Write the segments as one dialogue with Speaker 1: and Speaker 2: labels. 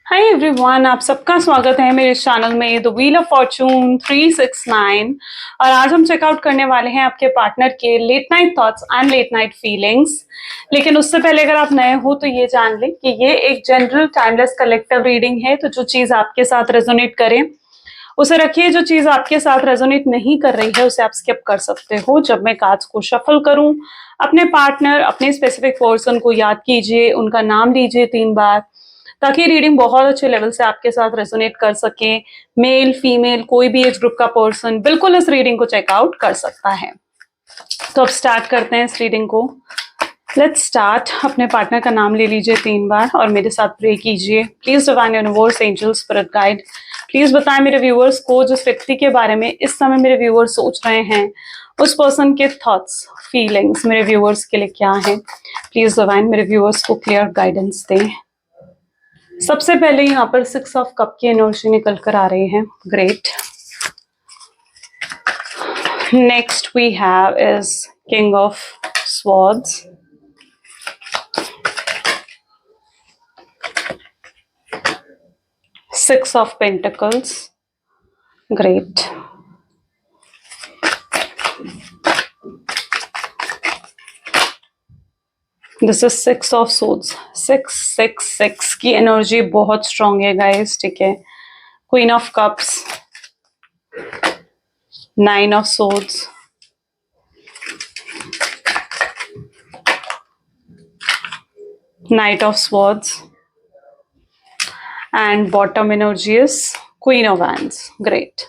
Speaker 1: Hi everyone, आप सबका स्वागत है मेरे चैनल में द व्हील ऑफ फॉर्चून 369। और आज हम चेकआउट करने वाले हैं आपके पार्टनर के late night thoughts and late night feelings. लेकिन उससे पहले अगर आप नए हो तो ये जान लें कि ये एक जनरल टाइमलेस कलेक्टिव रीडिंग है। तो जो चीज आपके साथ रेजोनेट करे उसे रखिए, जो चीज आपके साथ रेजोनेट नहीं कर रही है उसे आप स्किप कर सकते हो। जब मैं कार्ड्स को शफल करूं, अपने पार्टनर, अपने स्पेसिफिक पर्सन को याद कीजिए, उनका नाम लीजिए 3 बार, ताकि रीडिंग बहुत अच्छे लेवल से आपके साथ रेजोनेट कर सके। मेल फीमेल कोई भी एज ग्रुप का पर्सन बिल्कुल इस रीडिंग को चेकआउट कर सकता है। तो अब स्टार्ट करते हैं इस रीडिंग को। Let's start. अपने पार्टनर का नाम ले लीजिए 3 बार और मेरे साथ प्रे कीजिए। Please divine universe, angel, spirit guide, please बताएं मेरे व्यूअर्स को जिस व्यक्ति के बारे में इस समय मेरे व्यूअर्स सोच रहे हैं, उस पर्सन के थॉट्स फीलिंग्स मेरे व्यूअर्स के लिए क्या है। प्लीज डिवाइन मेरे व्यूअर्स को क्लियर गाइडेंस दें। सबसे पहले यहाँ पर 6 ऑफ कप की एनर्जी निकल कर आ रही है। Great. Next we have is king of swords, Six of Pentacles. Great. This is Six of Swords. 666 की एनर्जी बहुत स्ट्रांग है गाइस, ठीक है। Queen of Cups, Nine of Swords, Knight of Swords, and bottom energy is Queen of Wands. Great.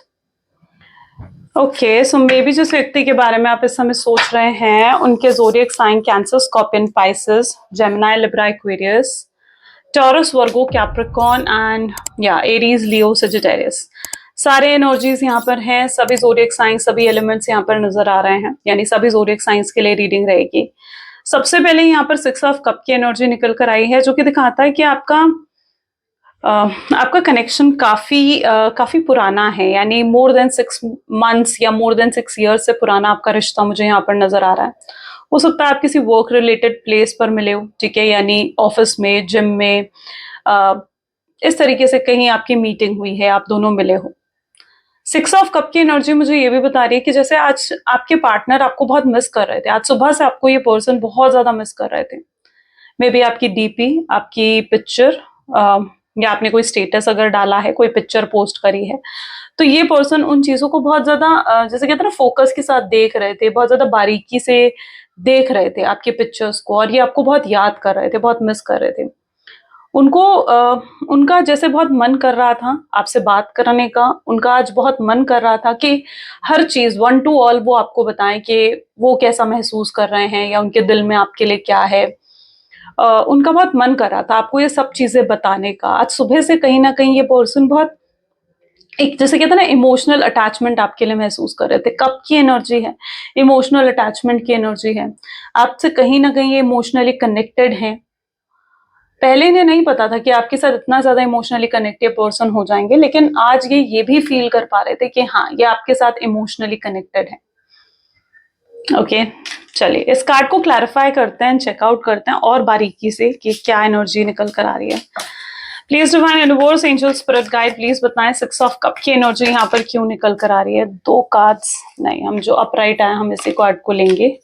Speaker 1: Okay, so may be जिस व्यक्ति के बारे में आप इस समय सोच रहे हैं उनके zodiac sign Cancer, Scorpion, Pisces, Gemini, Libra, Aquarius, Taurus, Virgo, Capricorn and Aries, Leo, Sagittarius. सारे एनर्जीज यहाँ पर हैं। सभी ज़ोडिएक साइंस, सभी एलिमेंट्स यहाँ पर नजर आ रहे हैं, यानी सभी ज़ोडिएक साइंस के लिए रीडिंग रहेगी। सबसे पहले यहाँ पर 6 ऑफ कप की एनर्जी निकल कर आई है, जो कि दिखाता है कि आपका कनेक्शन काफी पुराना है, यानी मोर देन 6 मंथ्स या मोर देन 6 ईयर्स से पुराना आपका रिश्ता मुझे यहाँ पर नजर आ रहा है। हो सकता है आप किसी वर्क रिलेटेड प्लेस पर मिले हो, ठीक है, यानी ऑफिस में, जिम में, इस तरीके से कहीं आपकी मीटिंग हुई है, आप दोनों मिले हो। 6 ऑफ कप की एनर्जी मुझे ये भी बता रही है कि जैसे आज आपके पार्टनर आपको बहुत मिस कर रहे थे, आज सुबह से आपको ये पर्सन बहुत ज्यादा मिस कर रहे थे। मे बी आपकी डीपी, आपकी पिक्चर, या आपने कोई स्टेटस अगर डाला है, कोई पिक्चर पोस्ट करी है, तो ये पर्सन उन चीजों को बहुत ज्यादा जैसे कहते हैं ना, फोकस के साथ देख रहे थे, बहुत ज्यादा बारीकी से देख रहे थे आपके पिक्चर्स को, और ये आपको बहुत याद कर रहे थे, बहुत मिस कर रहे थे। उनको उनका जैसे बहुत मन कर रहा था आपसे बात करने का, उनका आज बहुत मन कर रहा था कि हर चीज वन टू ऑल वो आपको बताएं कि वो कैसा महसूस कर रहे हैं या उनके दिल में आपके लिए क्या है। उनका बहुत मन कर रहा था आपको ये सब चीजें बताने का। आज सुबह से कहीं ना कहीं ये पर्सन बहुत एक जैसे कहते हैं ना, इमोशनल अटैचमेंट आपके लिए महसूस कर रहे थे। कप की एनर्जी है, इमोशनल अटैचमेंट की एनर्जी है। आपसे कहीं ना कहीं ये इमोशनली कनेक्टेड है। पहले इन्हें नहीं पता था कि आपके साथ इतना ज्यादा इमोशनली कनेक्टेड पर्सन हो जाएंगे, लेकिन आज ये भी फील कर पा रहे थे कि हाँ, ये आपके साथ इमोशनली कनेक्टेड है। ओके, चलिए इस कार्ड को क्लैरिफाई करते हैं, चेकआउट करते हैं और बारीकी से कि क्या एनर्जी निकल कर आ रही है। Please divine universe, angel, spirit guide, please बताएं 6 ऑफ कप की एनर्जी यहाँ पर क्यों निकल कर आ रही है। 2 कार्ड्स नहीं, हम जो अपराइट आए हम इसी कार्ड को लेंगे,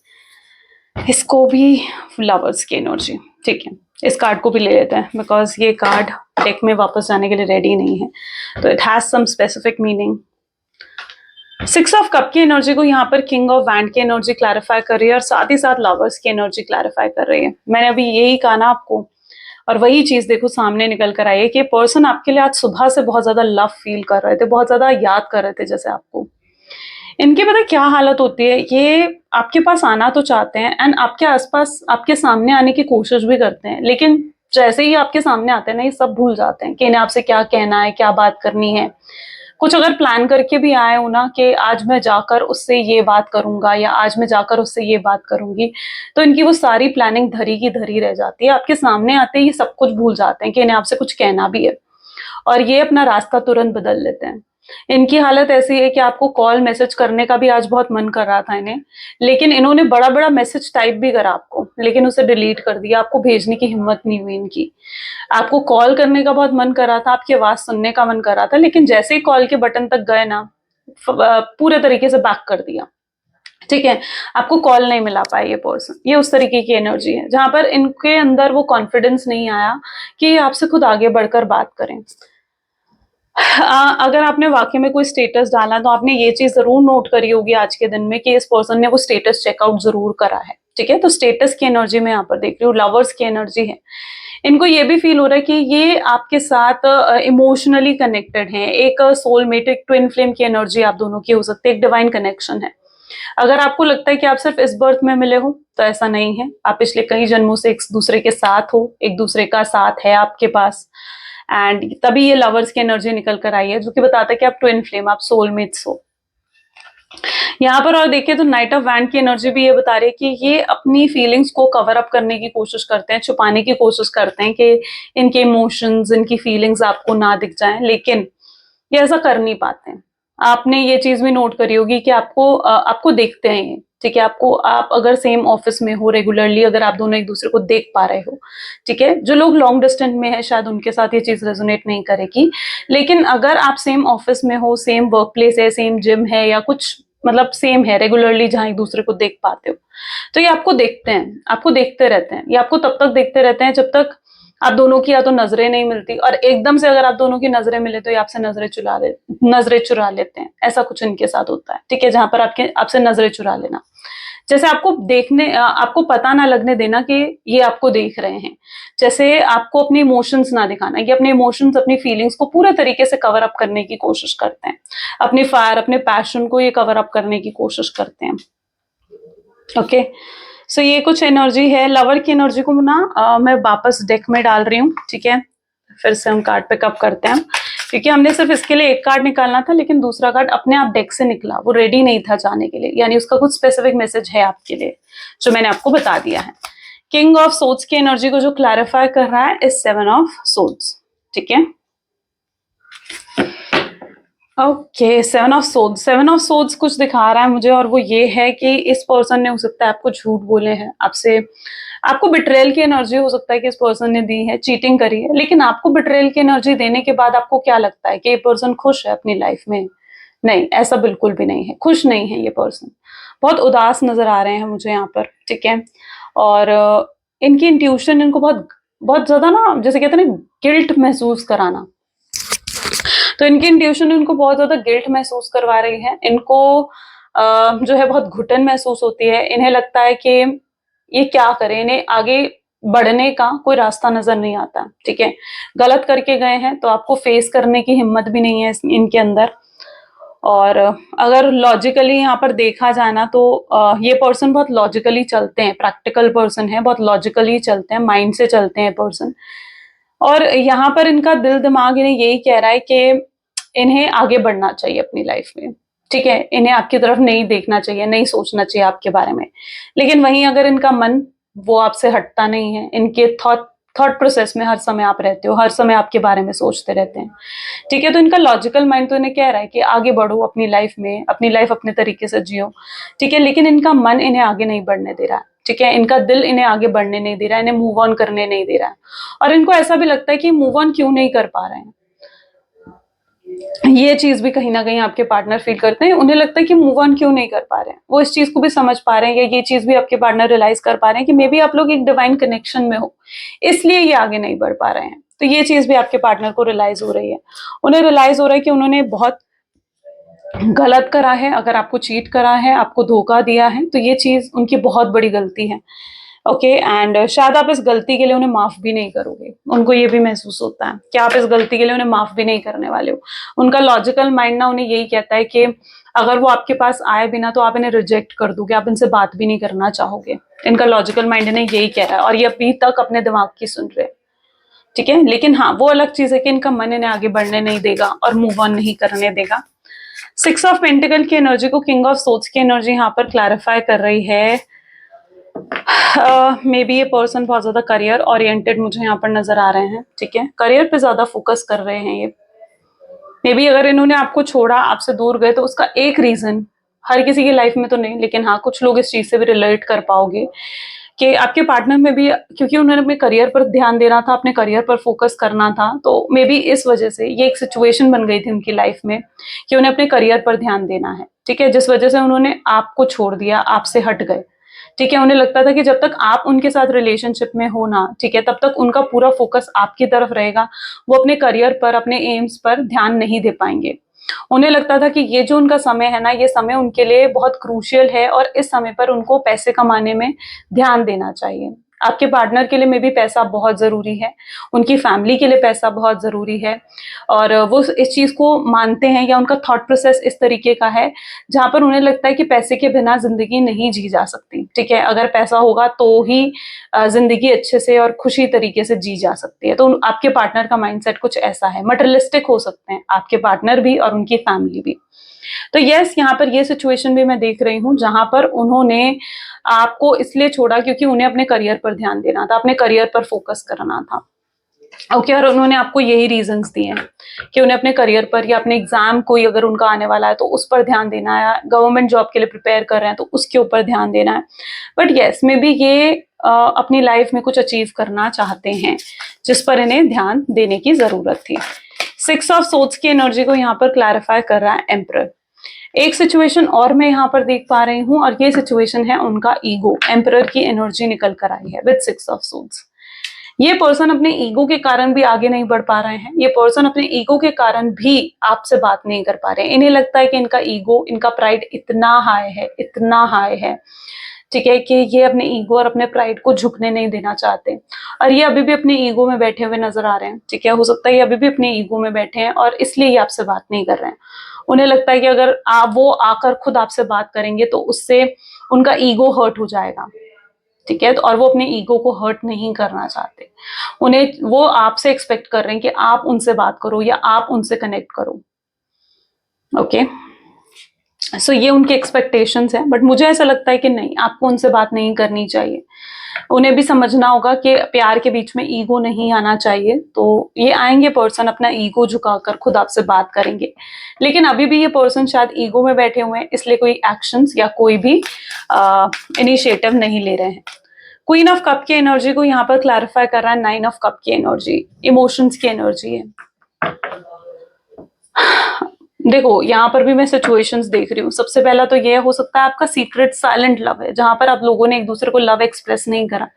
Speaker 1: इसको भी लवर्स की एनर्जी, ठीक है, इस कार्ड को भी ले लेते हैं बिकॉज ये कार्ड डेक में वापस जाने के लिए रेडी नहीं है, तो it has some specific meaning. 6 of cup की एनर्जी को यहाँ पर किंग ऑफ वैंड की एनर्जी क्लैरिफाई कर रही है और साथ ही साथ लवर्स की एनर्जी क्लैरिफाई कर रही है। मैंने अभी यही कहा ना आपको, और वही चीज देखो सामने निकल कर आई है कि पर्सन आपके लिए आज सुबह से बहुत ज्यादा लव फील कर रहे थे, बहुत ज्यादा याद कर रहे थे जैसे आपको। इनके पता क्या हालत होती है, ये आपके पास आना तो चाहते हैं एंड आपके आसपास आपके सामने आने की कोशिश भी करते हैं, लेकिन जैसे ही आपके सामने आते हैं ना, ये सब भूल जाते हैं कि इन्हें आपसे क्या कहना है, क्या बात करनी है। कुछ अगर प्लान करके भी आए हो ना कि आज मैं जाकर उससे ये बात करूंगा या आज मैं जाकर उससे ये बात करूंगी, तो इनकी वो सारी प्लानिंग धरी की धरी रह जाती है। आपके सामने आते ही सब कुछ भूल जाते हैं कि इन्हें आपसे कुछ कहना भी है, और ये अपना रास्ता तुरंत बदल लेते हैं। इनकी हालत ऐसी है कि आपको कॉल मैसेज करने का भी आज बहुत मन कर रहा था इन्हें, लेकिन इन्होंने बड़ा बड़ा मैसेज टाइप भी करा आपको, लेकिन उसे डिलीट कर दिया, आपको भेजने की हिम्मत नहीं हुई इनकी। आपको कॉल करने का बहुत मन कर रहा था, आपकी आवाज सुनने का मन कर रहा था, लेकिन जैसे ही कॉल के बटन तक गए ना, पूरे तरीके से बैक कर दिया। ठीक है, आपको कॉल नहीं मिला पाया ये पर्सन, ये उस तरीके की एनर्जी है जहां पर इनके अंदर वो कॉन्फिडेंस नहीं आया कि ये आपसे खुद आगे बढ़कर बात करें। अगर आपने वाकई में कोई स्टेटस डाला तो आपने ये चीज जरूर नोट करी होगी आज के दिन में कि इस पर्सन ने वो स्टेटस चेकआउट जरूर करा है। ठीक है, तो स्टेटस की एनर्जी में यहाँ पर देख रही हूँ, लवर्स की एनर्जी है। इनको ये भी फील हो रहा है कि ये आपके साथ इमोशनली कनेक्टेड हैं, एक सोलमेट, एक ट्विन फ्लेम की एनर्जी आप दोनों की हो सकती है, एक डिवाइन कनेक्शन है। अगर आपको लगता है कि आप सिर्फ इस बर्थ में मिले हो तो ऐसा नहीं है, आप पिछले कई जन्मों से एक दूसरे के साथ हो, एक दूसरे का साथ है आपके पास, एंड तभी ये लवर्स की एनर्जी निकल कर आई है, जो कि बताता है कि आप ट्विन फ्लेम, आप सोलमेट्स हो यहाँ पर। और देखिए तो नाइट ऑफ वैंड की एनर्जी भी ये बता रही है कि ये अपनी फीलिंग्स को कवर अप करने की कोशिश करते हैं, छुपाने की कोशिश करते हैं कि इनके इमोशंस, इनकी फीलिंग्स आपको ना दिख जाएं, लेकिन ये ऐसा कर नहीं पाते हैं। आपने ये चीज भी नोट करी होगी कि आपको देखते हैं ये, ठीक है, आपको, आप अगर सेम ऑफिस में हो रेगुलरली, अगर आप दोनों एक दूसरे को देख पा रहे हो, ठीक है, जो लोग लॉन्ग डिस्टेंस में है शायद उनके साथ ये चीज रेजोनेट नहीं करेगी, लेकिन अगर आप सेम ऑफिस में हो, सेम वर्क प्लेस है, सेम जिम है, या कुछ मतलब सेम है रेगुलरली जहां एक दूसरे को देख पाते हो, तो ये आपको देखते हैं, आपको देखते रहते हैं, ये आपको तब तक देखते रहते हैं जब तक आप दोनों की या तो नजरें नहीं मिलती, और एकदम से अगर आप दोनों की नजरें मिले तो ये आपसे नजरें चुरा लेते हैं। ऐसा कुछ इनके साथ होता है, ठीक है, जहां पर आपसे नजरें चुरा लेना, जैसे आपको पता ना लगने देना कि ये आपको देख रहे हैं, जैसे आपको अपने इमोशंस ना दिखाना, ये अपने इमोशंस, अपनी फीलिंग्स को पूरे तरीके से कवर अप करने की कोशिश करते हैं, अपने फायर, अपने पैशन को ये कवर अप करने की कोशिश करते हैं। ओके, सो ये कुछ एनर्जी है। लवर की एनर्जी को ना मैं वापस डेक में डाल रही हूँ, ठीक है, फिर से हम कार्ड पिकअप करते हैं, क्योंकि हमने सिर्फ इसके लिए एक कार्ड निकालना था, लेकिन दूसरा कार्ड अपने आप डेक से निकला, वो रेडी नहीं था जाने के लिए, यानी उसका कुछ स्पेसिफिक मैसेज है आपके लिए जो मैंने आपको बता दिया है। किंग ऑफ सोड्स की एनर्जी को जो क्लैरिफाई कर रहा है इज 7 ऑफ सोड्स, ठीक है। ओके, 7 ऑफ सोड्स कुछ दिखा रहा है मुझे, और वो ये है कि इस पर्सन ने हो सकता है आपको झूठ बोले हैं, आपसे, आपको बिट्रेयल की एनर्जी हो सकता है कि इस पर्सन ने दी है, चीटिंग करी है, लेकिन आपको बिट्रेयल की एनर्जी देने के बाद आपको क्या लगता है कि ये पर्सन खुश है अपनी लाइफ में? नहीं, ऐसा बिल्कुल भी नहीं है, खुश नहीं है ये पर्सन, बहुत उदास नजर आ रहे हैं मुझे यहाँ पर, ठीक है। और इनकी इंट्यूशन इनको बहुत बहुत ज्यादा ना, जैसे कहते हैं ना, गिल्ट महसूस कराना, तो इनकी इंट्यूशन इनको बहुत ज्यादा गिल्ट महसूस करवा रही है, इनको जो है बहुत घुटन महसूस होती है, इन्हें लगता है कि ये क्या करें, इन्हें आगे बढ़ने का कोई रास्ता नजर नहीं आता, ठीक है, गलत करके गए हैं तो आपको फेस करने की हिम्मत भी नहीं है इनके अंदर। और अगर लॉजिकली यहाँ पर देखा जाए ना तो ये पर्सन बहुत लॉजिकली चलते हैं, प्रैक्टिकल पर्सन है, बहुत लॉजिकली चलते हैं, माइंड से चलते हैं पर्सन, और यहाँ पर इनका दिल दिमाग इन्हें यही कह रहा है कि इन्हें आगे बढ़ना चाहिए अपनी लाइफ में, ठीक है, इन्हें आपकी तरफ नहीं देखना चाहिए, नहीं सोचना चाहिए आपके बारे में, लेकिन वहीं अगर इनका मन वो आपसे हटता नहीं है, इनके थॉट प्रोसेस में हर समय आप रहते हो, हर समय आपके बारे में सोचते रहते हैं, ठीक है, तो इनका लॉजिकल माइंड तो इन्हें कह रहा है कि आगे बढ़ो अपनी लाइफ में, अपनी लाइफ अपने तरीके से जियो, ठीक है, लेकिन इनका मन इन्हें आगे नहीं बढ़ने दे रहा है, ठीक है, इनका दिल इन्हें आगे बढ़ने नहीं दे रहा है, इन्हें मूव ऑन करने नहीं दे रहा है, और इनको ऐसा भी लगता है कि मूव ऑन क्यों नहीं कर पा रहे हैं, ये चीज भी कहीं ना कहीं आपके पार्टनर फील करते हैं, उन्हें लगता है कि मूव ऑन क्यों नहीं कर पा रहे हैं, वो इस चीज को भी समझ पा रहे हैं, या ये चीज भी आपके पार्टनर रियलाइज कर पा रहे हैं कि मे बी आप लोग एक डिवाइन कनेक्शन में हो, इसलिए ये आगे नहीं बढ़ पा रहे हैं, तो ये चीज भी आपके पार्टनर को रियलाइज हो रही है, उन्हें रियलाइज हो रहा है कि उन्होंने बहुत गलत करा है, अगर आपको चीट करा है, आपको धोखा दिया है, तो ये चीज उनकी बहुत बड़ी गलती है, ओके, एंड शायद आप इस गलती के लिए उन्हें माफ भी नहीं करोगे, उनको ये भी महसूस होता है कि आप इस गलती के लिए उन्हें माफ भी नहीं करने वाले हो, उनका लॉजिकल माइंड ना उन्हें यही कहता है कि अगर वो आपके पास आए भी ना तो आप इन्हें रिजेक्ट कर दोगे, आप इनसे बात भी नहीं करना चाहोगे, इनका लॉजिकल माइंड इन्हें यही कह रहा है, और ये अभी तक अपने दिमाग की सुन रहे हैं, ठीक है, लेकिन हाँ, वो अलग चीज है कि इनका मन इन्हें आगे बढ़ने नहीं देगा और मूव ऑन नहीं करने देगा। 6 ऑफ पेंटिकल की एनर्जी को किंग ऑफ सोर्ड्स की एनर्जी यहाँ पर क्लैरिफाई कर रही है। मे बी ये पर्सन बहुत ज्यादा करियर ओरिएंटेड मुझे यहाँ पर नजर आ रहे हैं, ठीक है, करियर पे ज्यादा फोकस कर रहे हैं ये, मे बी अगर इन्होंने आपको छोड़ा, आपसे दूर गए, तो उसका एक रीजन, हर किसी की लाइफ में तो नहीं, लेकिन हाँ कुछ लोग इस चीज से भी रिलेट कर पाओगे कि आपके पार्टनर में भी, क्योंकि उन्होंने अपने करियर पर ध्यान देना था, अपने करियर पर फोकस करना था, तो मे बी इस वजह से ये एक सिचुएशन बन गई थी उनकी लाइफ में कि उन्हें अपने करियर पर ध्यान देना है, ठीक है, जिस वजह से उन्होंने आपको छोड़ दिया, आपसे हट गए, ठीक है। उन्हें लगता था कि जब तक आप उनके साथ रिलेशनशिप में हो ना, ठीक है, तब तक उनका पूरा फोकस आपकी तरफ रहेगा, वो अपने करियर पर, अपने एम्स पर ध्यान नहीं दे पाएंगे। उन्हें लगता था कि ये जो उनका समय है ना, ये समय उनके लिए बहुत क्रूशियल है और इस समय पर उनको पैसे कमाने में ध्यान देना चाहिए। आपके पार्टनर के लिए में भी पैसा बहुत जरूरी है, उनकी फैमिली के लिए पैसा बहुत जरूरी है, और वो इस चीज को मानते हैं, या उनका थॉट प्रोसेस इस तरीके का है जहां पर उन्हें लगता है कि पैसे के बिना जिंदगी नहीं जी जा सकती, ठीक है, अगर पैसा होगा तो ही जिंदगी अच्छे से और खुशी तरीके से जी जा सकती है। तो आपके पार्टनर का माइंडसेट कुछ ऐसा है, मटेरियलिस्टिक हो सकते हैं आपके पार्टनर भी और उनकी फैमिली भी। तो यस, यहाँ पर ये सिचुएशन भी मैं देख रही हूँ जहां पर उन्होंने आपको इसलिए छोड़ा क्योंकि उन्हें अपने करियर पर ध्यान देना था, अपने करियर पर फोकस करना था। ओके, और उन्होंने आपको यही रीजंस दिए हैं कि उन्हें अपने करियर पर या अपने एग्जाम कोई अगर उनका आने वाला है तो उस पर ध्यान देना है, गवर्नमेंट जॉब के लिए प्रिपेयर कर रहे हैं तो उसके ऊपर ध्यान देना है। बट यस, मे बी ये अपनी लाइफ में कुछ अचीव करना चाहते हैं जिस पर इन्हें ध्यान देने की जरूरत थी। 6 ऑफ सोर्ड्स की एनर्जी को यहाँ पर क्लैरिफाई कर रहा है एम्परर। एक सिचुएशन और मैं यहाँ पर देख पा रही हूँ, और ये सिचुएशन है उनका ईगो। एम्परर की एनर्जी निकल कर आई है विद 6 ऑफ सोर्ड्स। ये पर्सन अपने ईगो के कारण भी आगे नहीं बढ़ पा रहे हैं, ये पर्सन अपने ईगो के कारण भी आपसे बात नहीं कर पा रहे हैं। इन्हें लगता है कि इनका ईगो, इनका प्राइड इतना हाई है, इतना हाई है, ठीक है, कि ये अपने ईगो और अपने प्राइड को झुकने नहीं देना चाहते, और ये अभी भी अपने ईगो में बैठे हुए नजर आ रहे हैं, ठीक है। हो सकता है ये अभी भी अपने ईगो में बैठे हैं और इसलिए ये आपसे बात नहीं कर रहे हैं। उन्हें लगता है कि अगर वो आकर खुद आपसे बात करेंगे तो उससे उनका ईगो हर्ट हो जाएगा, ठीक है, तो और वो अपने ईगो को हर्ट नहीं करना चाहते। उन्हें, वो आपसे एक्सपेक्ट कर रहे हैं कि आप उनसे बात करो या आप उनसे कनेक्ट करो। ओके, सो ये उनके एक्सपेक्टेशंस हैं, बट मुझे ऐसा लगता है कि नहीं, आपको उनसे बात नहीं करनी चाहिए। उन्हें भी समझना होगा कि प्यार के बीच में ईगो नहीं आना चाहिए। तो ये आएंगे पर्सन, अपना ईगो झुकाकर खुद आपसे बात करेंगे, लेकिन अभी भी ये पर्सन शायद ईगो में बैठे हुए हैं, इसलिए कोई एक्शंस या कोई भी इनिशिएटिव नहीं ले रहे हैं। क्वीन ऑफ कप की एनर्जी को यहाँ पर क्लैरिफाई कर रहा है 9 ऑफ कप की एनर्जी, इमोशंस की एनर्जी है। देखो, यहाँ पर भी मैं सिचुएशंस देख रही हूँ। सबसे पहला तो ये हो सकता है आपका सीक्रेट साइलेंट लव है, जहां पर आप लोगों ने एक दूसरे को लव एक्सप्रेस नहीं करा,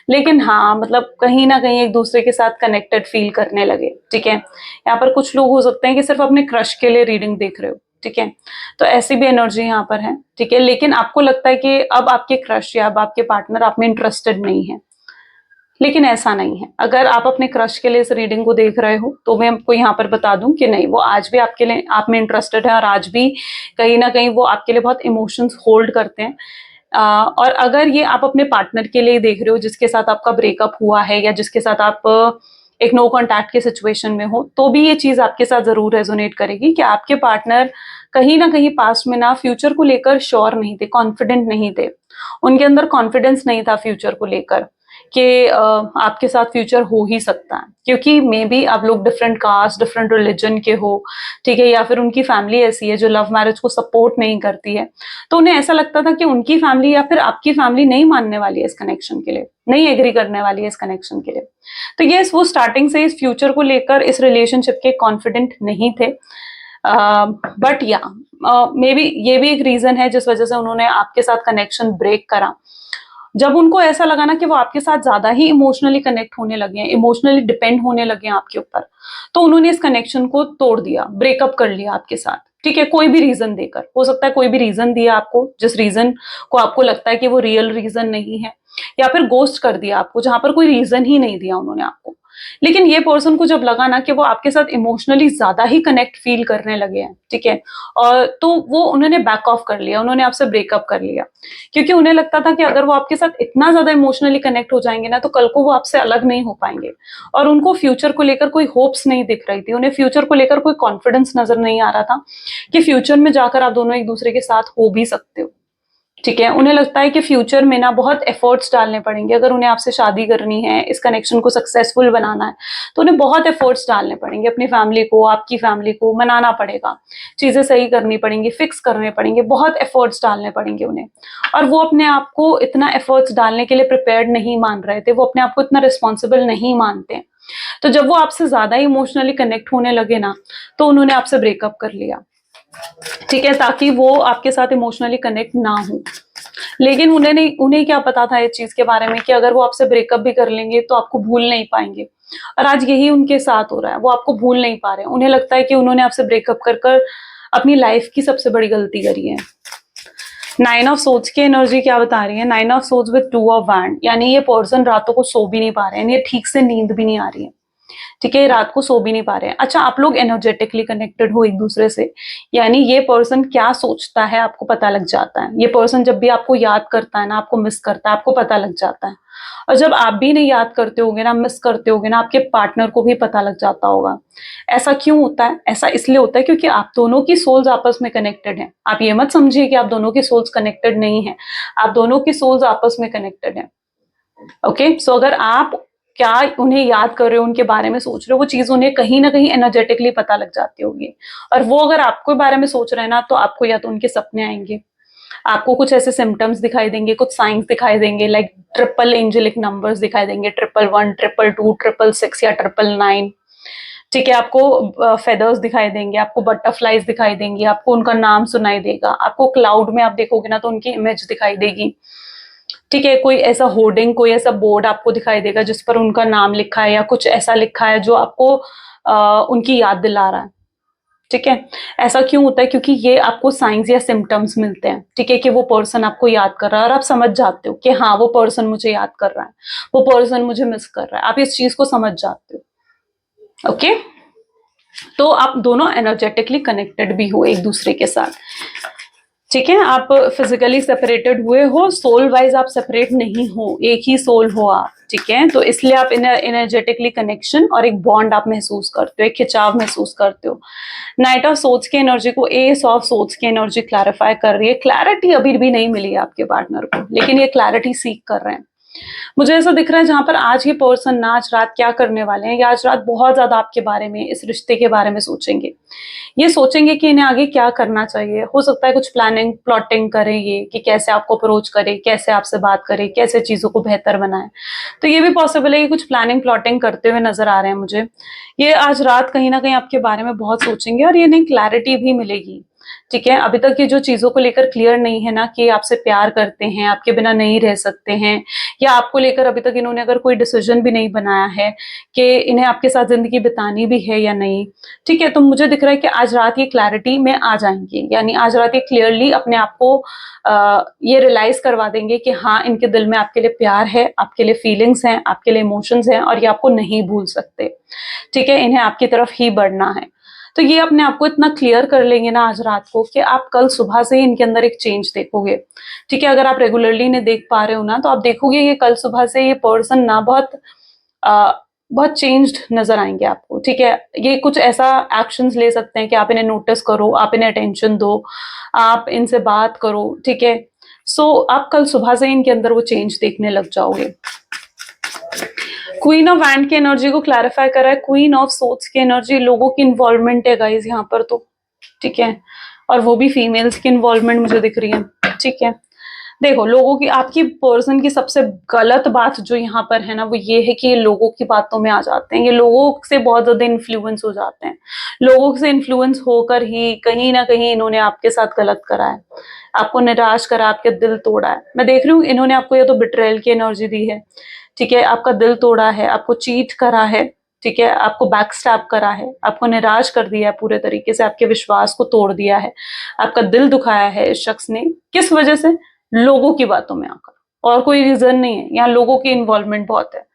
Speaker 1: लेकिन हाँ मतलब कहीं ना कहीं एक दूसरे के साथ कनेक्टेड फील करने लगे, ठीक है। यहाँ पर कुछ लोग हो सकते हैं कि सिर्फ अपने क्रश के लिए रीडिंग देख रहे हो, ठीक है, तो ऐसी भी एनर्जी यहाँ पर है, ठीक है। लेकिन आपको लगता है कि अब आपके क्रश या अब आपके पार्टनर आप में इंटरेस्टेड नहीं है, लेकिन ऐसा नहीं है। अगर आप अपने क्रश के लिए इस रीडिंग को देख रहे हो तो मैं आपको यहाँ पर बता दूं कि नहीं, वो आज भी आपके लिए, आप में इंटरेस्टेड है, और आज भी कहीं ना कहीं वो आपके लिए बहुत इमोशंस होल्ड करते हैं। और अगर ये आप अपने पार्टनर के लिए देख रहे हो जिसके साथ आपका ब्रेकअप हुआ है या जिसके साथ आप एक नो कॉन्टैक्ट के सिचुएशन में हो, तो भी ये चीज आपके साथ जरूर रेजोनेट करेगी कि आपके पार्टनर कहीं ना कहीं पास्ट में ना फ्यूचर को लेकर श्योर नहीं थे, कॉन्फिडेंट नहीं थे, उनके अंदर कॉन्फिडेंस नहीं था फ्यूचर को लेकर कि आपके साथ फ्यूचर हो ही सकता है, क्योंकि मे बी आप लोग डिफरेंट कास्ट, डिफरेंट रिलीजन के हो, ठीक है, या फिर उनकी फैमिली ऐसी है जो लव मैरिज को सपोर्ट नहीं करती है, तो उन्हें ऐसा लगता था कि उनकी फैमिली या फिर आपकी फैमिली नहीं मानने वाली है इस कनेक्शन के लिए, नहीं एग्री करने वाली है इस कनेक्शन के लिए। तो ये वो स्टार्टिंग से इस फ्यूचर को लेकर, इस रिलेशनशिप के कॉन्फिडेंट नहीं थे। बट या मे बी ये भी एक रीजन है जिस वजह से उन्होंने आपके साथ कनेक्शन ब्रेक करा। जब उनको ऐसा लगा ना कि वो आपके साथ ज्यादा ही इमोशनली कनेक्ट होने लगे हैं, इमोशनली डिपेंड होने लगे हैं आपके ऊपर, तो उन्होंने इस कनेक्शन को तोड़ दिया, ब्रेकअप कर लिया आपके साथ, ठीक है, कोई भी रीजन देकर। हो सकता है कोई भी रीजन दिया आपको, जिस रीजन को आपको लगता है कि वो रियल रीजन नहीं है, या फिर गोस्ट कर दिया आपको जहां पर कोई रीजन ही नहीं दिया उन्होंने आपको। लेकिन ये पर्सन को जब लगा ना कि वो आपके साथ इमोशनली ज्यादा ही कनेक्ट फील करने लगे हैं, ठीक है, और तो वो उन्होंने बैक ऑफ कर लिया, उन्होंने आपसे ब्रेकअप कर लिया, क्योंकि उन्हें लगता था कि अगर वो आपके साथ इतना ज्यादा इमोशनली कनेक्ट हो जाएंगे ना, तो कल को वो आपसे अलग नहीं हो पाएंगे, और उनको फ्यूचर को लेकर कोई होप्स नहीं दिख रही थी, उन्हें फ्यूचर को लेकर कोई कॉन्फिडेंस नजर नहीं आ रहा था कि फ्यूचर में जाकर आप दोनों एक दूसरे के साथ हो भी सकते हो। ठीक है, उन्हें लगता है कि फ्यूचर में ना बहुत एफर्ट्स डालने पड़ेंगे। अगर उन्हें आपसे शादी करनी है, इस कनेक्शन को सक्सेसफुल बनाना है, तो उन्हें बहुत एफर्ट्स डालने पड़ेंगे। अपनी फैमिली को, आपकी फैमिली को मनाना पड़ेगा, चीजें सही करनी पड़ेंगी, फिक्स करने पड़ेंगे, बहुत एफर्ट्स डालने पड़ेंगे उन्हें। और वो अपने आप को इतना एफर्ट्स डालने के लिए प्रिपेयर्ड नहीं मान रहे थे, वो अपने आप को इतना रिस्पॉन्सिबल नहीं मानते। तो जब वो आपसे ज्यादा इमोशनली कनेक्ट होने लगे ना, तो उन्होंने आपसे ब्रेकअप कर लिया। ठीक है, ताकि वो आपके साथ इमोशनली कनेक्ट ना हो। लेकिन उन्हें क्या पता था इस चीज के बारे में कि अगर वो आपसे ब्रेकअप भी कर लेंगे तो आपको भूल नहीं पाएंगे। और आज यही उनके साथ हो रहा है, वो आपको भूल नहीं पा रहे। उन्हें लगता है कि उन्होंने आपसे ब्रेकअप कर कर अपनी लाइफ की सबसे बड़ी गलती करी है। 9 ऑफ सोर्ड्स की एनर्जी क्या बता रही है? 9 of swords with 2 of wand, यानी ये पर्सन रातों को सो भी नहीं पा रहे हैं, ये ठीक से नींद भी नहीं आ रही है। ठीक है, रात को सो भी नहीं पा रहे हैं। अच्छा, आप लोग एनर्जेटिकली कनेक्टेड हो एक दूसरे से, यानी ये पर्सन क्या सोचता है आपको पता लग जाता है। ये पर्सन जब भी आपको याद करता है ना, आपको मिस करता है, आपको पता लग जाता है। और जब आप भी नहीं याद करते होगे ना, मिस करते होगे ना, आपके पार्टनर को भी पता लग जाता होगा। ऐसा क्यों होता है? ऐसा इसलिए होता है क्योंकि आप दोनों की सोल्स आपस में कनेक्टेड हैं। आप ये मत समझिए कि आप दोनों की सोल्स कनेक्टेड नहीं है, आप दोनों की सोल्स आपस में कनेक्टेड है। ओके, सो अगर आप क्या उन्हें याद कर रहे हो, उनके बारे में सोच रहे हो, वो चीज उन्हें कहीं ना कहीं एनर्जेटिकली पता लग जाती होगी। और वो अगर आपके बारे में सोच रहे हैं ना, तो आपको या तो उनके सपने आएंगे, आपको कुछ ऐसे सिम्टम्स दिखाई देंगे, कुछ साइंस दिखाई देंगे, लाइक ट्रिपल एंजेलिक नंबर्स दिखाई देंगे, 111, 222, 666 या 999। ठीक है, आपको फेदर्स दिखाई देंगे, आपको बटरफ्लाईज दिखाई देंगी, आपको उनका नाम सुनाई देगा, आपको क्लाउड में आप देखोगे ना तो उनकी इमेज दिखाई देगी। ठीक है, कोई ऐसा होर्डिंग, कोई ऐसा बोर्ड आपको दिखाई देगा जिस पर उनका नाम लिखा है या कुछ ऐसा लिखा है जो आपको उनकी याद दिला रहा है। ठीक है, ऐसा क्यों होता है? क्योंकि ये आपको साइंस या सिम्टम्स मिलते हैं। ठीक है, कि वो पर्सन आपको याद कर रहा है और आप समझ जाते हो कि हाँ, वो पर्सन मुझे याद कर रहा है, वो पर्सन मुझे मिस कर रहा है। आप इस चीज को समझ जाते हो। ओके, तो आप दोनों एनर्जेटिकली कनेक्टेड भी हो एक दूसरे के साथ। ठीक है, आप फिजिकली सेपरेटेड हुए हो, सोल वाइज आप सेपरेट नहीं हो, एक ही सोल हो आप। ठीक है, तो इसलिए आप एनर्जेटिकली कनेक्शन और एक बॉन्ड आप महसूस करते हो, एक खिंचाव महसूस करते हो। नाइट ऑफ सोर्ड्स की एनर्जी को एस ऑफ सोर्ड्स की एनर्जी क्लैरिफाई कर रही है। क्लैरिटी अभी भी नहीं मिली है आपके पार्टनर को, लेकिन ये क्लैरिटी सीख कर रहे हैं। मुझे ऐसा दिख रहा है जहां पर आज ये पर्सन ना आज रात क्या करने वाले हैं, या आज रात बहुत ज्यादा आपके बारे में, इस रिश्ते के बारे में सोचेंगे। ये सोचेंगे कि इन्हें आगे क्या करना चाहिए। हो सकता है कुछ प्लानिंग प्लॉटिंग करें ये, कि कैसे आपको अप्रोच करे, कैसे आपसे बात करे, कैसे चीजों को बेहतर बनाए। तो ये भी पॉसिबल है कि कुछ प्लानिंग प्लॉटिंग करते हुए नजर आ रहे हैं मुझे। ये आज रात कहीं ना कहीं आपके बारे में बहुत सोचेंगे और ये नहीं क्लैरिटी भी मिलेगी। ठीक है, अभी तक ये जो चीजों को लेकर क्लियर नहीं है ना, कि आपसे प्यार करते हैं, आपके बिना नहीं रह सकते हैं, या आपको लेकर अभी तक इन्होंने अगर कोई डिसीजन भी नहीं बनाया है कि इन्हें आपके साथ जिंदगी बितानी भी है या नहीं। ठीक है, तो मुझे दिख रहा है कि आज रात ये क्लैरिटी में आ जाएंगे, यानी आज रात ये क्लियरली अपने आप को ये रियलाइज करवा देंगे कि हाँ, इनके दिल में आपके लिए प्यार है, आपके लिए फीलिंग्स हैं, आपके लिए इमोशंस हैं, और ये आपको नहीं भूल सकते। ठीक है, इन्हें आपकी तरफ ही बढ़ना है। तो ये अपने आप को इतना क्लियर कर लेंगे ना आज रात को, कि आप कल सुबह से ही इनके अंदर एक चेंज देखोगे। ठीक है, अगर आप रेगुलरली इन्हें देख पा रहे हो ना, तो आप देखोगे कि कल सुबह से ये पर्सन ना आ, बहुत चेंज्ड नजर आएंगे आपको। ठीक है, ये कुछ ऐसा एक्शंस ले सकते हैं कि आप इन्हें नोटिस करो, आप इन्हें अटेंशन दो, आप इनसे बात करो। ठीक है, सो आप कल सुबह से इनके अंदर वो चेंज देखने लग जाओगे। क्वीन ऑफ वैंड की एनर्जी को क्लैरिफाई करा है। क्वीन ऑफ सोर्ड्स की एनर्जी, लोगों की इन्वॉल्वमेंट है गाइस यहाँ पर तो। ठीक है, और वो भी फीमेल्स की इन्वॉल्वमेंट मुझे दिख रही है। ठीक है, देखो, लोगों की, आपकी पर्सन की सबसे गलत बात जो यहाँ पर है ना, वो ये है कि ये लोगों की बातों में आ जाते हैं, ये लोगों से बहुत ज्यादा इन्फ्लुएंस हो जाते हैं। लोगों से इन्फ्लुएंस होकर ही कहीं ना कहीं इन्होंने आपके साथ गलत करा है, आपको निराश करा, आपके दिल तोड़ा है। मैं देख रही हूँ इन्होंने आपको या तो बिट्रेयल की एनर्जी दी है। ठीक है, आपका दिल तोड़ा है, आपको चीट करा है। ठीक है, आपको बैकस्टैप करा है, आपको निराश कर दिया है, पूरे तरीके से आपके विश्वास को तोड़ दिया है, आपका दिल दुखाया है इस शख्स ने। किस वजह से? लोगों की बातों में आकर, और कोई रीजन नहीं है। यहाँ लोगों की इन्वॉल्वमेंट बहुत है,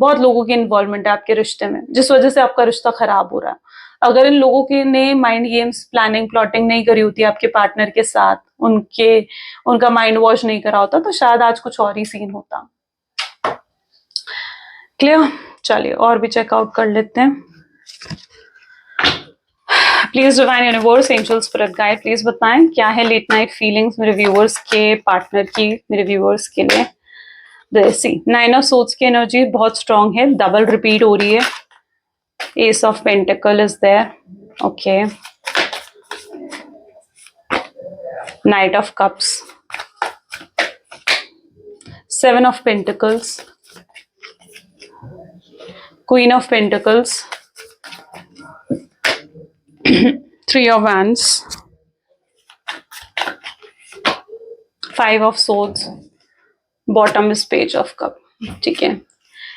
Speaker 1: बहुत लोगों की इन्वॉल्वमेंट है आपके रिश्ते में, जिस वजह से आपका रिश्ता खराब हो रहा है। अगर इन लोगों के ने माइंड गेम्स, प्लानिंग प्लॉटिंग नहीं करी होती आपके पार्टनर के साथ, उनका माइंड वॉश नहीं करा होता, तो शायद आज कुछ और ही सीन होता। क्लियर? चलिए और भी चेकआउट कर लेते हैं। Please divine universe angel spirit guide please बताएं क्या है लेट नाइट फीलिंग्स मेरे व्यूअर्स के पार्टनर की, मेरे व्यूअर्स के लिए। सी 9 ऑफ सोर्ड्स की एनर्जी बहुत स्ट्रांग है, डबल रिपीट हो रही है। Ace of pentacle is there, okay. Knight of cups, 7 of pentacles, queen of pentacles, 3 of wands, 5 of swords, bottom is page of cup. ठीक है,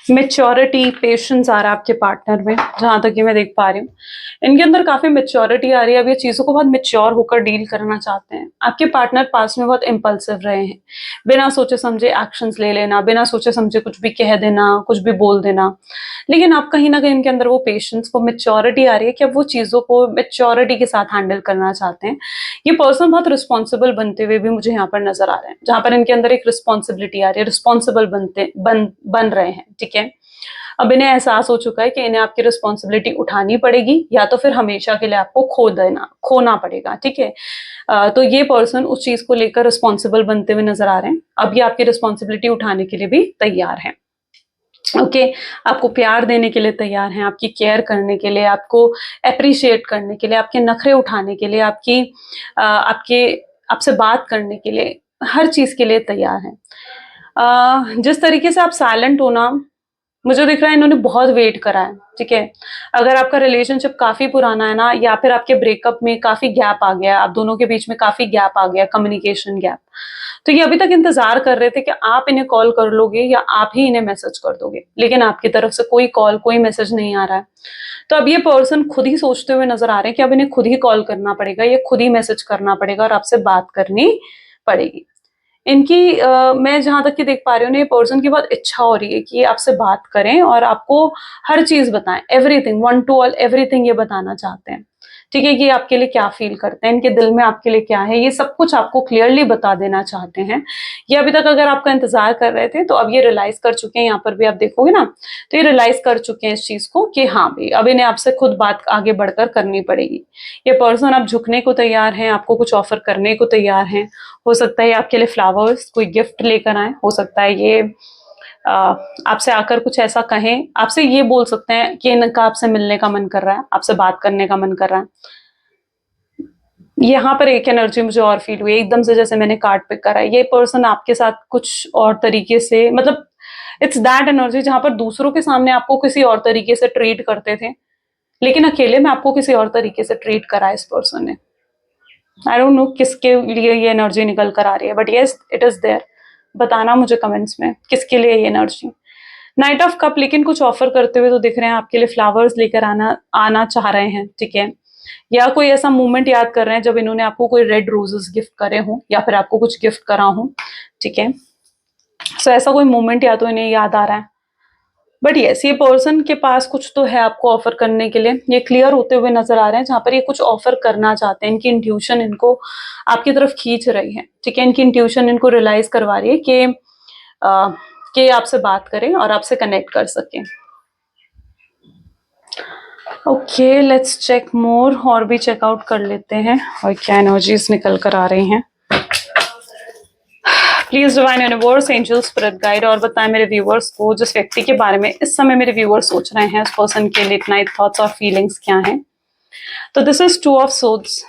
Speaker 1: मेच्योरिटी पेशेंस आ रहा है आपके पार्टनर में, जहां तक कि मैं देख पा रही हूँ इनके अंदर काफी मेच्योरिटी आ रही है। अब ये चीजों को बहुत मेच्योर होकर डील करना चाहते हैं। आपके पार्टनर पास में बहुत इम्पल्सिव रहे हैं, बिना सोचे समझे एक्शंस ले लेना, बिना सोचे समझे कुछ भी कह देना, कुछ भी बोल देना। लेकिन आप कहीं ना कहीं इनके अंदर वो पेशेंस, वो मेच्योरिटी आ रही है कि अब वो चीजों को मेच्योरिटी के साथ हैंडल करना चाहते हैं। ये पर्सन बहुत रिस्पॉन्सिबल बनते हुए भी मुझे यहाँ पर नजर आ रहे हैं, जहां पर इनके अंदर एक रिस्पॉन्सिबिलिटी आ रही है, रिस्पॉन्सिबल बन रहे हैं। ठीक है, अब इन्हें एहसास हो चुका है कि इन्हें आपकी रिस्पॉन्सिबिलिटी उठानी पड़ेगी या तो फिर हमेशा के लिए आपको खोना पड़ेगा। ठीक है, तो ये पर्सन उस चीज को लेकर रिस्पॉन्सिबल बनते हुए नजर आ रहे हैं। अब ये आपकी रिस्पॉन्सिबिलिटी उठाने के लिए भी तैयार हैं। ओके, आपको प्यार देने के लिए तैयार हैं, आपकी केयर करने के लिए, आपको अप्रिशिएट करने के लिए, आपके नखरे उठाने के लिए, आपसे बात करने के लिए, हर चीज के लिए तैयार हैं। जिस तरीके से आप साइलेंट हो ना, मुझे दिख रहा है इन्होंने बहुत वेट करा है। ठीक है, अगर आपका रिलेशनशिप काफी पुराना है ना, या फिर आपके ब्रेकअप में काफी गैप आ गया, आप दोनों के बीच में काफी गैप आ गया, कम्युनिकेशन गैप, तो ये अभी तक इंतजार कर रहे थे कि आप इन्हें कॉल कर लोगे या आप ही इन्हें मैसेज कर दोगे, लेकिन आपकी तरफ से कोई कॉल, कोई मैसेज नहीं आ रहा है। तो अब ये पर्सन खुद ही सोचते हुए नजर आ रहे हैं कि अब इन्हें खुद ही कॉल करना पड़ेगा, ये खुद ही मैसेज करना पड़ेगा और आपसे बात करनी पड़ेगी। इनकी मैं जहां तक कि देख पा रही हूँ, ये पर्सन की बहुत इच्छा हो रही है कि ये आपसे बात करें और आपको हर चीज बताएं, everything, one two all everything ये बताना चाहते हैं। ठीक है, कि आपके लिए क्या फील करते हैं, इनके दिल में आपके लिए क्या है, ये सब कुछ आपको क्लियरली बता देना चाहते हैं। ये अभी तक अगर आपका इंतजार कर रहे थे तो अब ये रियलाइज कर चुके हैं, यहाँ पर भी आप देखोगे ना, तो ये रियलाइज कर चुके हैं इस चीज को कि हाँ भाई अब इन्हें आपसे खुद बात आगे बढ़कर करनी पड़ेगी। ये पर्सन अब झुकने को तैयार है, आपको कुछ ऑफर करने को तैयार है। हो सकता है आपके लिए फ्लावर्स, कोई गिफ्ट लेकर आए, हो सकता है ये आपसे आकर कुछ ऐसा कहें, आपसे ये बोल सकते हैं कि इनका आपसे मिलने का मन कर रहा है, आपसे बात करने का मन कर रहा है। यहाँ पर एक एनर्जी मुझे और फील हुई एकदम से, जैसे मैंने कार्ड पिक करा है, ये पर्सन आपके साथ कुछ और तरीके से, मतलब इट्स दैट एनर्जी जहां पर दूसरों के सामने आपको किसी और तरीके से ट्रीट करते थे, लेकिन अकेले में आपको किसी और तरीके से ट्रीट करा है इस पर्सन ने। आई डोंट नो किसके लिए ये एनर्जी निकल कर आ रही है, but yes it is there. बताना मुझे कमेंट्स में किसके लिए ये एनर्जी। नाइट ऑफ कप लेकिन कुछ ऑफर करते हुए तो दिख रहे हैं, आपके लिए फ्लावर्स लेकर आना चाह रहे हैं। ठीक है, या कोई ऐसा मोमेंट याद कर रहे हैं जब इन्होंने आपको कोई रेड रोजेस गिफ्ट करे हो या फिर आपको कुछ गिफ्ट करा हो। ठीक है, सो ऐसा कोई मोमेंट या तो इन्हें याद आ रहा है, बट यस ये पर्सन के पास कुछ तो है आपको ऑफर करने के लिए, ये क्लियर होते हुए नजर आ रहे हैं, जहां पर ये कुछ ऑफर करना चाहते हैं। इनकी इंट्यूशन इनको आपकी तरफ खींच रही है। ठीक है, इनकी इंट्यूशन इनको रियलाइज करवा रही है कि आपसे बात करें और आपसे कनेक्ट कर सकें। ओके, लेट्स चेक मोर, और भी चेकआउट कर लेते हैं और क्या एनर्जीज निकल कर आ रही हैं। Please divine universe angel spirit guide और बताएं मेरे व्यूअर्स को, जिस व्यक्ति के बारे में इस समय मेरे व्यूअर्स सोच रहे हैं, उस पर्सन के लेट नाइट थॉट्स और फीलिंग्स क्या हैं। तो this is 2 of swords,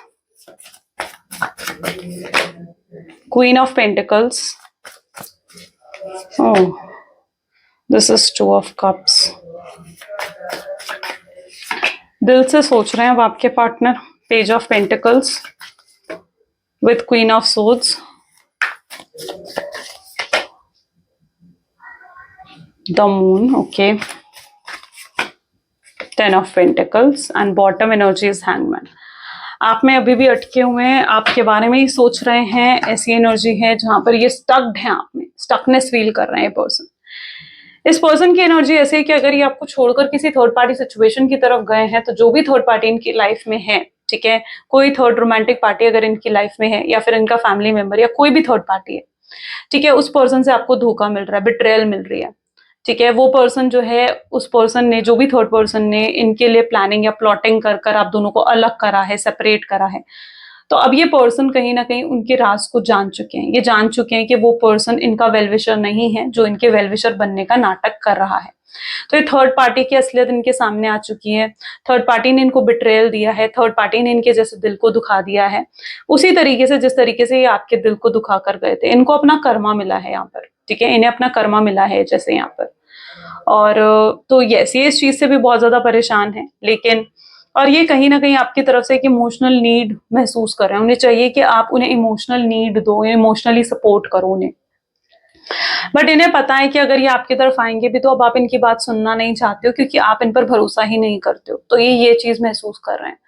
Speaker 1: queen of pentacles, oh this is 2 of cups. दिल से सोच रहे हैं अब आपके partner, page of pentacles with queen of swords, the moon, okay, 10 of pentacles and bottom energy is hangman. आप में अभी भी अटके हुए हैं, आपके बारे में ही सोच रहे हैं, ऐसी एनर्जी है जहां पर ये स्टक्ड है, आप में स्टकनेस फील कर रहे हैं पर्सन। इस पर्सन की एनर्जी ऐसे है कि अगर ये आपको छोड़कर किसी थर्ड पार्टी सिचुएशन की तरफ गए हैं, तो जो भी थर्ड पार्टी इनकी लाइफ में है, ठीक है, कोई थर्ड रोमांटिक पार्टी अगर इनकी लाइफ में है, या फिर इनका फैमिली मेंबर या कोई भी थर्ड पार्टी है, ठीक है, उस पर्सन से आपको धोखा मिल रहा है, बिट्रेयल मिल रही है। ठीक है, वो पर्सन जो है, उस पर्सन ने, जो भी थर्ड पर्सन ने इनके लिए प्लानिंग या प्लॉटिंग कर कर आप दोनों को अलग करा है, सेपरेट करा है। तो अब ये पर्सन कहीं ना कहीं उनके राज को जान चुके हैं, ये जान चुके हैं कि वो पर्सन इनका वेलविशर नहीं है जो इनके वेलविशर बनने का नाटक कर रहा है। तो ये थर्ड पार्टी की असलियत इनके सामने आ चुकी है। थर्ड पार्टी ने इनको बिट्रेयल दिया है, थर्ड पार्टी ने इनके जैसे दिल को दुखा दिया है, उसी तरीके से जिस तरीके से ये आपके दिल को दुखा कर गए थे। इनको अपना कर्मा मिला है यहाँ पर, ठीक है, इन्हें अपना कर्मा मिला है जैसे यहाँ पर। और तो यस, ये इस चीज से भी बहुत ज्यादा परेशान है, लेकिन और ये कहीं ना कहीं आपकी तरफ से एक इमोशनल नीड महसूस कर रहे हैं। उन्हें चाहिए कि आप उन्हें इमोशनल नीड दो, इमोशनली सपोर्ट करो उन्हें। बट इन्हें पता है कि अगर ये आपकी तरफ आएंगे भी तो अब आप इनकी बात सुनना नहीं चाहते हो, क्योंकि आप इन पर भरोसा ही नहीं करते हो। तो ये चीज महसूस कर रहे हैं,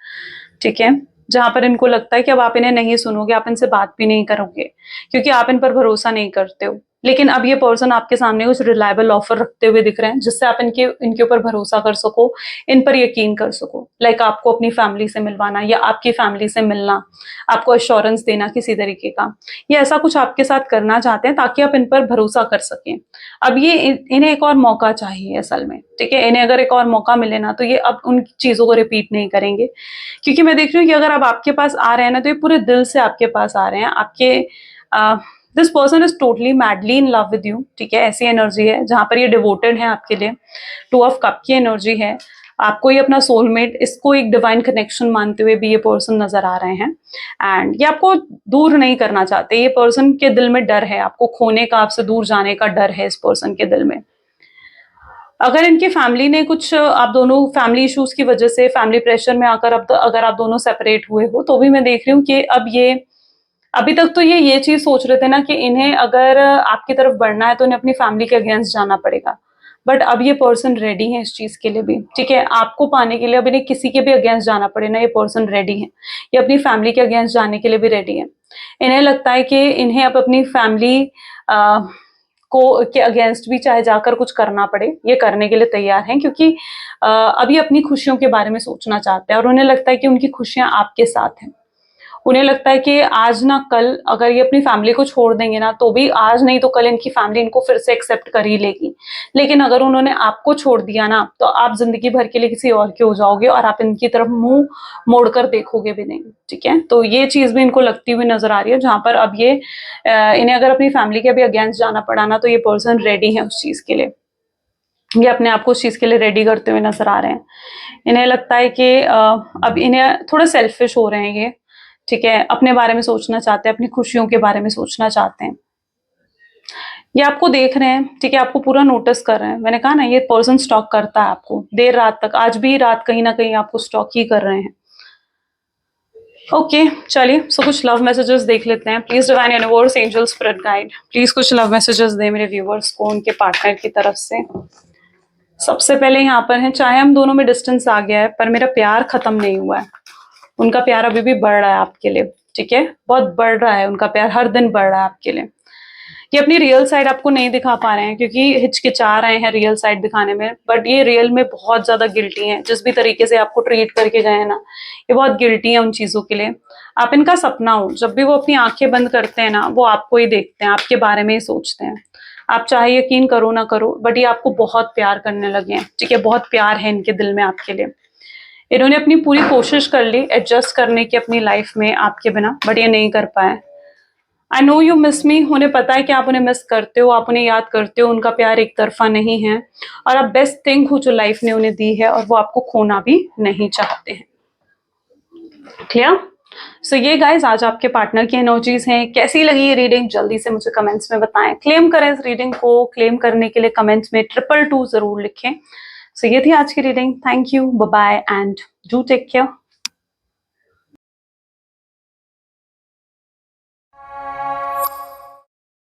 Speaker 1: ठीक है, जहां पर इनको लगता है कि अब आप इन्हें नहीं सुनोगे, आप इनसे बात भी नहीं करोगे, क्योंकि आप इन पर भरोसा नहीं करते हो। लेकिन अब ये पर्सन आपके सामने कुछ रिलायबल ऑफर रखते हुए दिख रहे हैं, जिससे आप इनके ऊपर भरोसा कर सको, इन पर यकीन कर सको। लाइक आपको अपनी फैमिली से मिलवाना या आपकी फैमिली से मिलना, आपको एश्योरेंस देना किसी तरीके का, ये ऐसा कुछ आपके साथ करना चाहते हैं ताकि आप इन पर भरोसा कर सकें। अब ये इन्हें एक और मौका चाहिए असल में, ठीक है, इन्हें अगर एक और मौका मिले ना तो ये अब उन चीजों को रिपीट नहीं करेंगे। क्योंकि मैं देख रही हूँ कि अगर अब आपके पास आ रहे हैं ना तो ये पूरे दिल से आपके पास आ रहे हैं। आपके this person is totally madly in love with you, ठीक है, ऐसी एनर्जी है जहां पर ये डिवोटेड है आपके लिए। 2 ऑफ कप की एनर्जी है, आपको ये अपना सोलमेट, इसको एक डिवाइन कनेक्शन मानते हुए भी ये पर्सन नजर आ रहे हैं। एंड ये आपको दूर नहीं करना चाहते, ये पर्सन के दिल में डर है, आपको खोने का, आपसे दूर जाने का डर है इस पर्सन के दिल में। अगर इनकी फैमिली ने कुछ, आप दोनों फैमिली इश्यूज की वजह से, फैमिली प्रेशर में आकर अब अगर आप दोनों सेपरेट हुए हो, तो भी मैं देख रही हूँ कि अब ये, अभी तक तो ये चीज सोच रहे थे ना कि इन्हें अगर आपकी तरफ बढ़ना है तो इन्हें अपनी फैमिली के अगेंस्ट जाना पड़ेगा। बट अब ये पर्सन रेडी है इस चीज के लिए भी, ठीक है, आपको पाने के लिए अब इन्हें किसी के भी अगेंस्ट जाना पड़े ना, ये पर्सन रेडी है। ये अपनी फैमिली के अगेंस्ट जाने के लिए भी रेडी है। इन्हें लगता है कि इन्हें अब अपनी फैमिली को के अगेंस्ट भी चाहे जाकर कुछ करना पड़े, ये करने के लिए तैयार हैं, क्योंकि अभी अपनी खुशियों के बारे में सोचना चाहते हैं और उन्हें लगता है कि उनकी खुशियां आपके साथ हैं। उन्हें लगता है कि आज ना कल अगर ये अपनी फैमिली को छोड़ देंगे ना तो भी आज नहीं तो कल इनकी फैमिली इनको फिर से एक्सेप्ट कर ही लेगी। लेकिन अगर उन्होंने आपको छोड़ दिया ना तो आप जिंदगी भर के लिए किसी और के हो जाओगे और आप इनकी तरफ मुंह मोड़कर देखोगे भी नहीं, ठीक है। तो ये चीज भी इनको लगती हुई नजर आ रही है, जहां पर अब ये इन्हें अगर अपनी फैमिली के भी अगेंस्ट जाना पड़ा ना तो ये पर्सन रेडी है उस चीज के लिए। ये अपने आप को उस चीज के लिए रेडी करते हुए नजर आ रहे हैं। इन्हें लगता है कि अब इन्हें थोड़ा सेल्फिश हो रहे हैं ये, ठीक है, अपने बारे में सोचना चाहते हैं, अपनी खुशियों के बारे में सोचना चाहते हैं। ये आपको देख रहे हैं, ठीक है, आपको पूरा नोटिस कर रहे हैं। मैंने कहा ना ये पर्सन स्टॉक करता है आपको देर रात तक, आज भी रात कहीं ना कहीं आपको स्टॉक ही कर रहे हैं। ओके, चलिए, सो कुछ लव मैसेजेस देख लेते हैं। Please divine universe, angel, spirit guide, please कुछ लव मैसेजेस दे मेरे व्यूवर्स को उनके पार्टनर की तरफ से। सबसे पहले यहाँ पर है, चाहे हम दोनों में डिस्टेंस आ गया है पर मेरा प्यार खत्म नहीं हुआ है। उनका प्यार अभी भी बढ़ रहा है आपके लिए, ठीक है, बहुत बढ़ रहा है उनका प्यार, हर दिन बढ़ रहा है आपके लिए। ये अपनी रियल साइड आपको नहीं दिखा पा रहे हैं क्योंकि हिचकिचा रहे हैं रियल साइड दिखाने में, बट ये रियल में बहुत ज्यादा गिल्टी हैं। जिस भी तरीके से आपको ट्रीट करके गए हैं ना, ये बहुत गिल्टी है उन चीजों के लिए। आप इनका सपना हो, जब भी वो अपनी आंखें बंद करते हैं ना वो आपको ही देखते हैं, आपके बारे में ही सोचते हैं। आप चाहे यकीन करो ना करो, बट ये आपको बहुत प्यार करने लगे हैं, ठीक है, बहुत प्यार है इनके दिल में आपके लिए। इन्होंने अपनी पूरी कोशिश कर ली एडजस्ट करने की अपनी लाइफ में आपके बिना, बट ये नहीं कर पाए। आई नो यू मिस मी, उन्हें पता है कि आप उन्हें मिस करते हो, आप उन्हें याद करते हो, उनका प्यार एक तरफा नहीं है और आप बेस्ट थिंग हो जो लाइफ ने उन्हें दी है और वो आपको खोना भी नहीं चाहते हैं। क्लियर? सो ये गाइज आज आपके पार्टनर की एनर्जीज हैं। कैसी लगी ये रीडिंग जल्दी से मुझे कमेंट्स में बताएं। क्लेम करें इस रीडिंग को, क्लेम करने के लिए कमेंट्स में 222 जरूर लिखें। सो ये थी आज की reading. Thank you, bye bye and do take care.